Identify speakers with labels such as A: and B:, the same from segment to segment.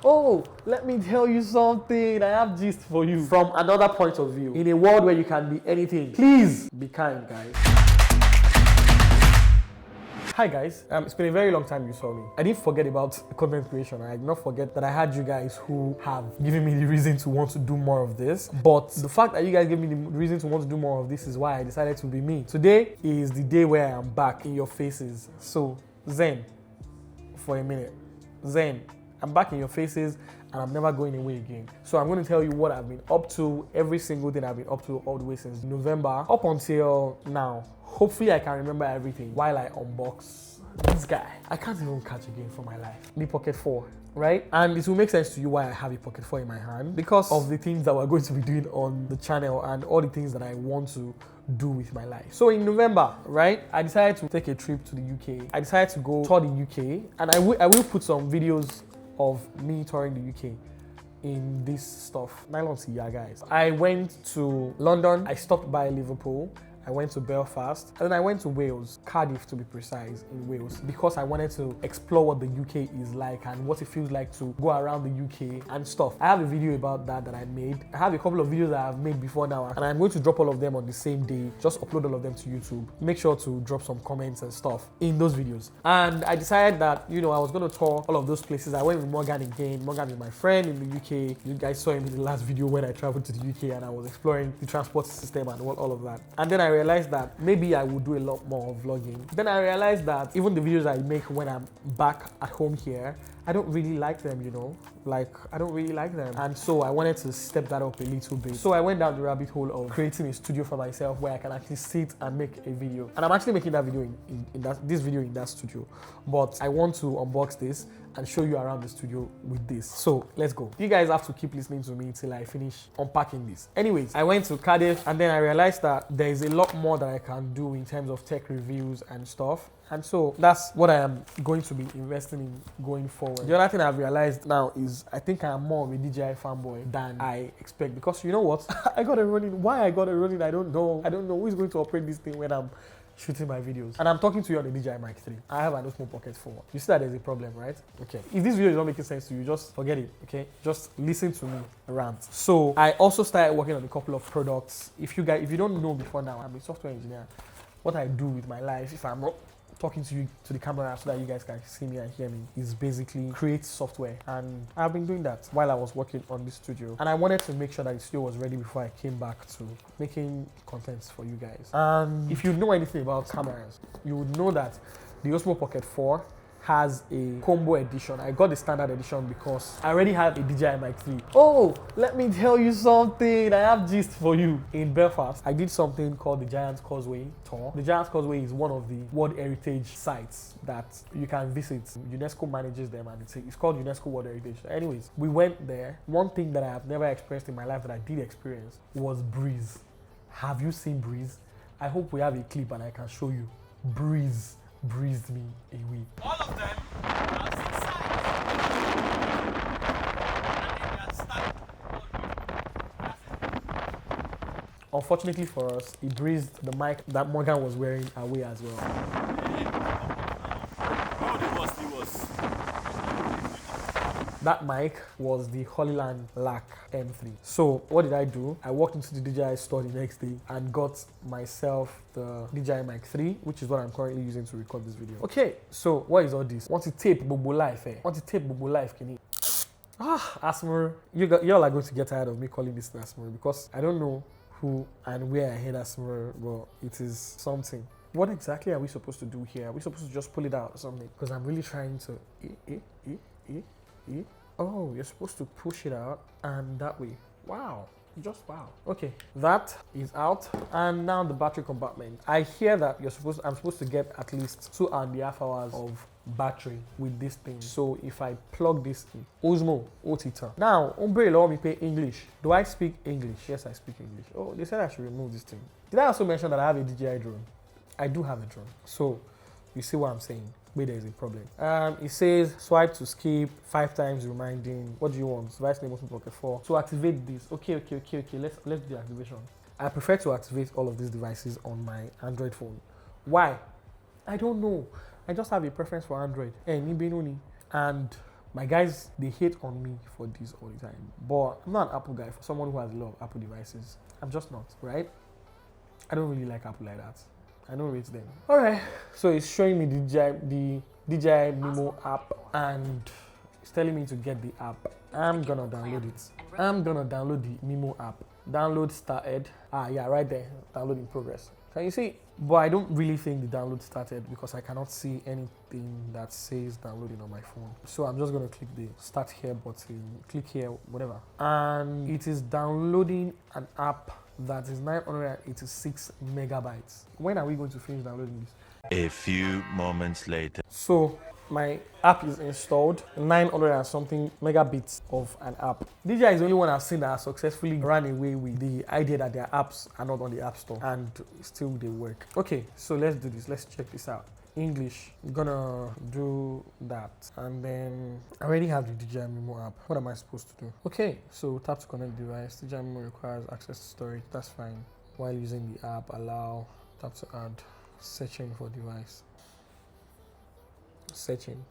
A: Oh, let me tell you something. I have gist for you from another point of view. In a world where you can be anything, please be kind, guys. Hi guys, it's been a very long time you saw me. I didn't forget about content creation. I did not forget that I had you guys who have given me the reason to want to do more of this. But the fact that you guys gave me the reason to want to do more of this is why I decided to be me. Today is the day where I am back in your faces. So, Zen, for a minute. Zen, I'm back in your faces and I'm never going away again. So I'm going to tell you what I've been up to, every single thing I've been up to all the way since November up until now. Hopefully I can remember everything while I unbox this guy. I can't even catch again for my life. The Pocket 4, right? And it will make sense to you why I have a Pocket 4 in my hand, because of the things that we're going to be doing on the channel and all the things that I want to do with my life. So in November, right, I decided to take a trip to the UK. I decided to go tour the UK, and I will put some videos of me touring the UK in this stuff. Nylon yeah, guys. I went to London, I stopped by Liverpool, I went to Belfast, and then I went to Wales, Cardiff to be precise, in Wales, because I wanted to explore what the UK is like and what it feels like to go around the UK and stuff. I have a video about that I made. I have a couple of videos that I've made before now, and I'm going to drop all of them on the same day, just upload all of them to YouTube. Make sure to drop some comments and stuff in those videos. And I decided that, you know, I was going to tour all of those places. I went with Morgan again. Morgan is my friend in the UK. You guys saw him in the last video when I traveled to the UK and I was exploring the transport system and all of that. And then I realized that maybe I would do a lot more vlogging. Then I realized that even the videos I make when I'm back at home here, I don't really like them, you know? Like, I don't really like them. And so I wanted to step that up a little bit. So I went down the rabbit hole of creating a studio for myself where I can actually sit and make a video. And I'm actually making that video this video in that studio. But I want to unbox this and show you around the studio with this. So let's go. You guys have to keep listening to me till I finish unpacking this. Anyways, I went to Cardiff and then I realized that there is a lot more that I can do in terms of tech reviews and stuff. And so that's what I am going to be investing in going forward. The other thing I've realized now is I think I am more of a DJI fanboy than I expect, because you know what? I got it running. Why I got it running, I don't know. I don't know who is going to operate this thing when I'm shooting my videos. And I'm talking to you on the DJI Mic 3. I have an Osmo Pocket 4. You see that there's a problem, right? Okay. If this video is not making sense to you, just forget it, okay? Just listen to me rant. So I also started working on a couple of products. If you don't know before now, I'm a software engineer. What I do with my life, if I'm talking to you to the camera so that you guys can see me and hear me, is basically create software, and I've been doing that while I was working on this studio, and I wanted to make sure that the studio was ready before I came back to making contents for you guys. And if you know anything about cameras, you would know that the Osmo Pocket 4 has a combo edition. I got the standard edition because I already have a DJI Mic 3. Oh, let me tell you something. I have gist for you. In Belfast, I did something called the Giant's Causeway tour. The Giant's Causeway is one of the World Heritage sites that you can visit. UNESCO manages them, and it's called UNESCO World Heritage. Anyways, we went there. One thing that I have never experienced in my life that I did experience was breeze. Have you seen breeze? I hope we have a clip and I can show you. Breeze breezed me away.
B: All of them are 6 sides.
A: Unfortunately for us, it breezed the mic that Morgan was wearing away as well. That mic was the Hollyland LAC M3. So what did I do? I walked into the DJI store the next day and got myself the DJI Mic 3, which is what I'm currently using to record this video. Okay, so what is all this? Want to tape Bobo Life, eh? Want to tape Bobo Life, can you? Asmur. Y'all are going to get tired of me calling this Asmur, because I don't know who and where I heard Asmur, but it is something. What exactly are we supposed to do here? Are we supposed to just pull it out or something? Because I'm really trying to... Oh, you're supposed to push it out and that way. Wow, just wow. Okay, that is out, and now the battery compartment. I hear that I'm supposed to get at least 2.5 hours of battery with this thing. So if I plug this in, Osmo Otita. Now, let me pay English. Do I speak English? Yes, I speak English. Oh, they said I should remove this thing. Did I also mention that I have a DJI drone? I do have a drone. So you see what I'm saying? Wait, there is a problem. It says swipe to skip, 5 times reminding. What do you want? Device name Osmo Pocket 4. To activate this, okay. Let's do the activation. I prefer to activate all of these devices on my Android phone. Why? I don't know. I just have a preference for Android. And My guys, they hate on me for this all the time. But I'm not an Apple guy. For someone who has a lot of Apple devices, I'm just not, right? I don't really like Apple like that. I don't rate them. All right, so it's showing me the DJI Mimo app, and it's telling me to get the app. I'm gonna download it. I'm gonna download the Mimo app. Download started. Yeah, right there. Download in progress. Can you see? But I don't really think the download started because I cannot see anything that says downloading on my phone. So I'm just gonna click the start here button, click here, whatever. And it is downloading an app that is 986 megabytes. When are we going to finish downloading this?
C: A few moments later.
A: So my app is installed, 900 and something megabits of an app. DJI is the only one I've seen that has successfully ran away with the idea that their apps are not on the App Store and still they work. Okay, so let's do this. Let's check this out. English, I'm gonna do that. And then I already have the DJI Mimo app. What am I supposed to do? Okay, so tap to connect device. DJI Mimo requires access to storage. That's fine. While using the app, allow, tap to add, searching for device. Searching.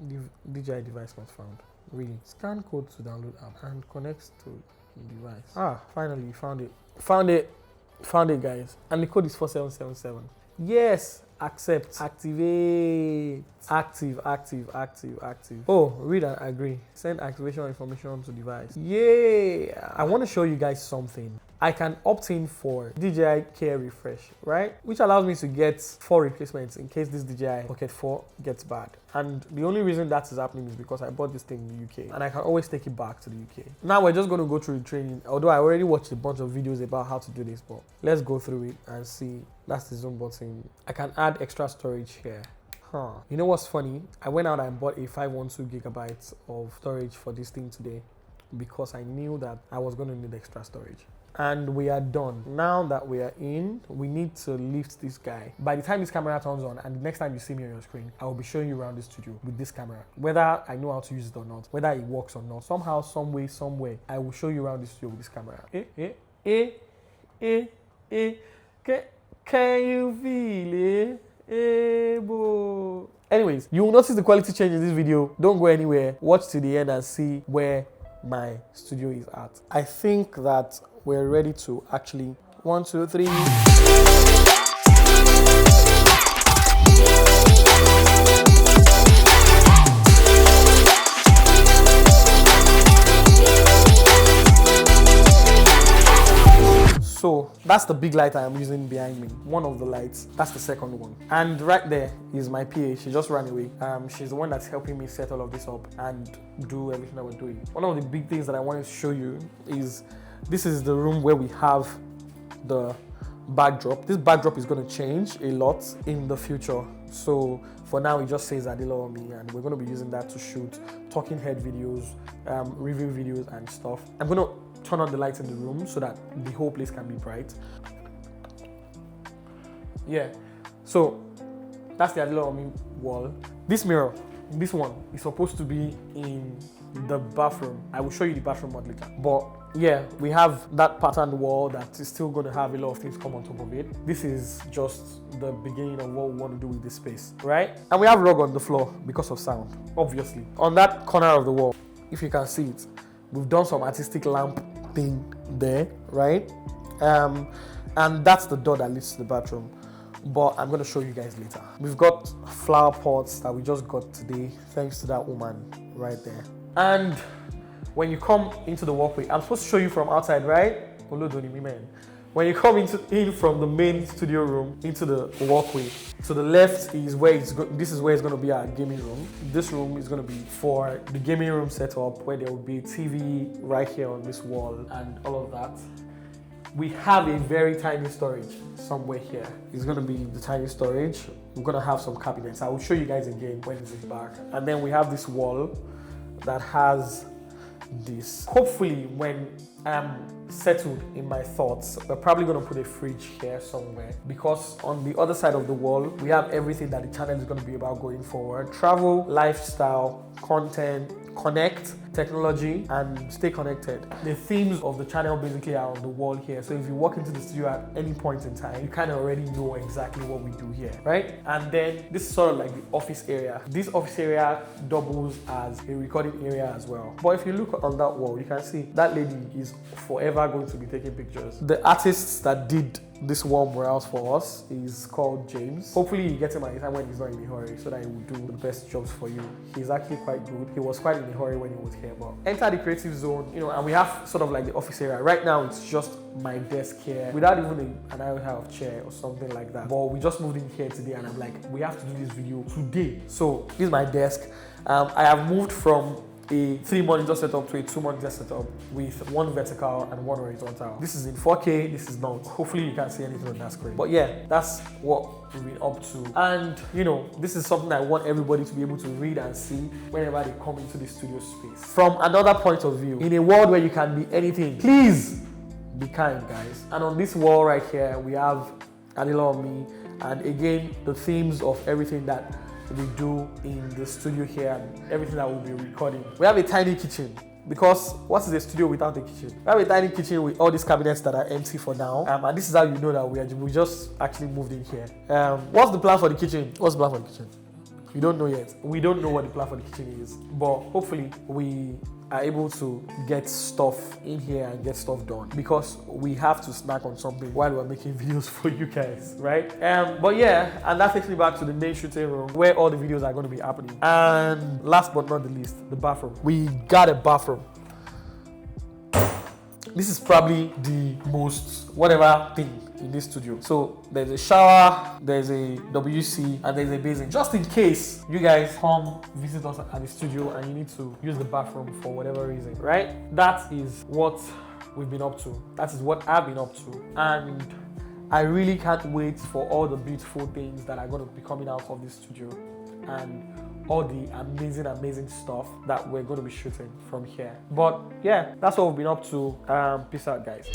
A: DJI device not found. Really. Scan code to download app and connect to device. Finally found it. Found it, guys. And the code is 4777. Yes. Accept. Activate. Active. Oh, read and agree. Send activation information to device. Yeah. I want to show you guys something. I can opt in for DJI Care Refresh, right? Which allows me to get 4 replacements in case this DJI Pocket 4 gets bad. And the only reason that is happening is because I bought this thing in the UK and I can always take it back to the UK. Now we're just going to go through the training. Although I already watched a bunch of videos about how to do this, but let's go through it and see. That's the zoom button. I can add extra storage here. You know what's funny? I went out and bought a 512 gigabytes of storage for this thing today because I knew that I was going to need extra storage. And we are done. Now that we are in, we need to lift this guy. By the time this camera turns on and the next time you see me on your screen, I will be showing you around the studio with this camera. Whether I know how to use it or not, whether it works or not, somehow, some way, somewhere, I will show you around the studio with this camera. Can you feel it? Anyways, you will notice the quality change in this video. Don't go anywhere. Watch to the end and see where my studio is at. I think that we're ready to actually 1, 2, 3. So that's the big light I am using behind me. One of the lights, that's the second one. And right there is my PA. She just ran away. She's the one that's helping me set all of this up and do everything that we're doing. One of the big things that I wanted to show you is this is the room where we have the backdrop. This backdrop is going to change a lot in the future. So for now, it just says Adila on me, and we're going to be using that to shoot talking head videos, review videos and stuff. I'm going to turn on the lights in the room so that the whole place can be bright. Yeah, so that's the Adila on me wall. This mirror, this one is supposed to be in the bathroom. I will show you the bathroom mod later. But yeah, we have that patterned wall that is still going to have a lot of things come on top of it. This is just the beginning of what we want to do with this space, right? And we have rug on the floor because of sound, obviously. On that corner of the wall, if you can see it, we've done some artistic lamp thing there, right? And that's the door that leads to the bathroom. But I'm going to show you guys later. We've got flower pots that we just got today, thanks to that woman right there. And when you come into the walkway, I'm supposed to show you from outside, right? When you come in from the main studio room into the walkway, to the left is where this is where it's going to be our gaming room. This room is going to be for the gaming room setup, where there will be a TV right here on this wall and all of that. We have a very tiny storage somewhere here. It's going to be the tiny storage. We're going to have some cabinets. I will show you guys again when it's back. And then we have this wall that has this. Hopefully, when I'm settled in my thoughts, we're probably going to put a fridge here somewhere, because on the other side of the wall, we have everything that the channel is going to be about going forward. Travel, lifestyle, content, connect, technology, and stay connected. The themes of the channel basically are on the wall here. So if you walk into the studio at any point in time, you kind of already know exactly what we do here, right? And then this is sort of like the office area. This office area doubles as a recording area as well. But if you look on that wall, you can see that lady is forever going to be taking pictures. The artists that did this wall murals for us is called James. Hopefully you get him at a time when he's not in a hurry so that he will do the best jobs for you. He's actually quite good. He was quite in a hurry when he was here, but enter the creative zone, you know, and we have sort of like the office area. Right now it's just my desk here without even an iota of chair or something like that. But we just moved in here today and I'm like, we have to do this video today. So this is my desk. I have moved from a 3-monitor setup to a 2-monitor setup with 1 vertical and 1 horizontal. This is in 4K, this is not. Hopefully you can't see anything on that screen. But yeah, that's what we've been up to. And you know, this is something I want everybody to be able to read and see whenever they come into the studio space. From another point of view, in a world where you can be anything, please be kind, guys. And on this wall right here, we have Adila on me, and again, the themes of everything that we do in the studio here and everything that we'll be recording. We have a tiny kitchen because what is a studio without a kitchen? We have a tiny kitchen with all these cabinets that are empty for now. And this is how you know that we just actually moved in here. What's the plan for the kitchen? What's the plan for the kitchen? We don't know yet. We don't know what the plan for the kitchen is, but hopefully we are able to get stuff in here and get stuff done because we have to snack on something while we're making videos for you guys, right? But yeah, and that takes me back to the main shooting room where all the videos are going to be happening. And last but not the least, the bathroom. We got a bathroom. This is probably the most whatever thing in this studio. So there's a shower, there's a WC, and there's a basin. Just in case you guys come visit us at the studio and you need to use the bathroom for whatever reason, right? That is what we've been up to. That is what I've been up to. And I really can't wait for all the beautiful things that are going to be coming out of this studio and all the amazing stuff that we're going to be shooting from here. But yeah, that's what we've been up to. Peace out, guys.